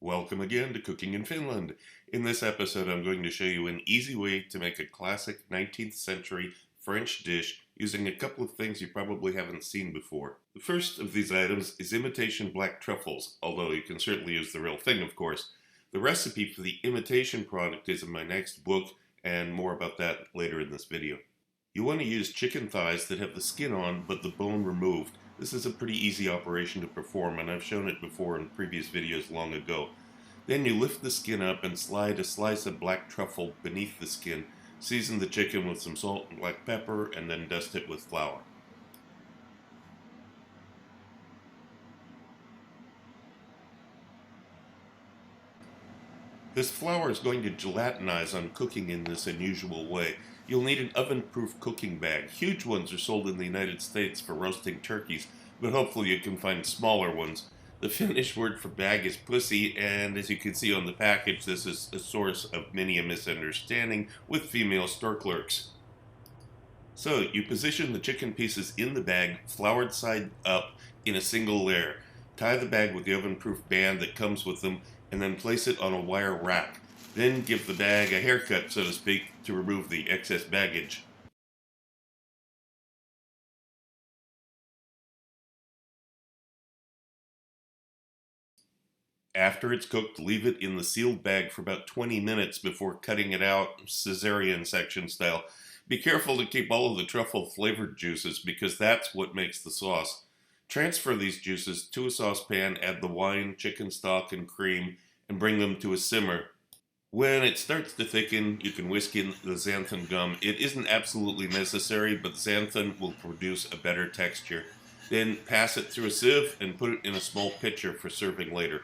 Welcome again to Cooking in Finland. In this episode, I'm going to show you an easy way to make a classic 19th century French dish using a couple of things you probably haven't seen before. The first of these items is imitation black truffles, although you can certainly use the real thing, of course. The recipe for the imitation product is in my next book, and more about that later in this video. You want to use chicken thighs that have the skin on but the bone removed. This is a pretty easy operation to perform, and I've shown it before in previous videos long ago. Then you lift the skin up and slide a slice of black truffle beneath the skin. Season the chicken with some salt and black pepper, and then dust it with flour. This flour is going to gelatinize on cooking in this unusual way. You'll need an oven-proof cooking bag. Huge ones are sold in the United States for roasting turkeys, but hopefully you can find smaller ones. The Finnish word for bag is pussy, and as you can see on the package, this is a source of many a misunderstanding with female store clerks. So you position the chicken pieces in the bag, floured side up, in a single layer. Tie the bag with the oven-proof band that comes with them, and then place it on a wire rack. Then give the bag a haircut, so to speak, to remove the excess baggage. After it's cooked, leave it in the sealed bag for about 20 minutes before cutting it out cesarean section style. Be careful to keep all of the truffle flavored juices because that's what makes the sauce. Transfer these juices to a saucepan, add the wine, chicken stock, and cream, and bring them to a simmer. When it starts to thicken, you can whisk in the xanthan gum. It isn't absolutely necessary, but xanthan will produce a better texture. Then pass it through a sieve and put it in a small pitcher for serving later.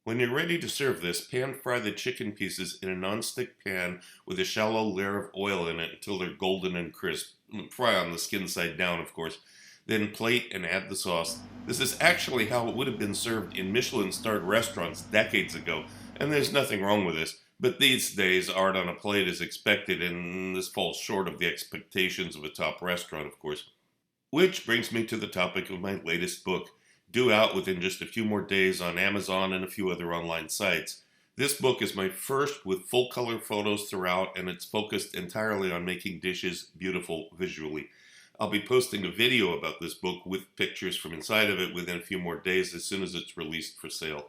When you're ready to serve this, pan fry the chicken pieces in a non-stick pan with a shallow layer of oil in it until they're golden and crisp. Fry on the skin side down, of course. Then plate and add the sauce. This is actually how it would have been served in Michelin-starred restaurants decades ago, and there's nothing wrong with this. But these days, art on a plate is expected, and this falls short of the expectations of a top restaurant, of course. Which brings me to the topic of my latest book, due out within just a few more days on Amazon and a few other online sites. This book is my first with full color photos throughout, and it's focused entirely on making dishes beautiful visually. I'll be posting a video about this book with pictures from inside of it within a few more days as soon as it's released for sale.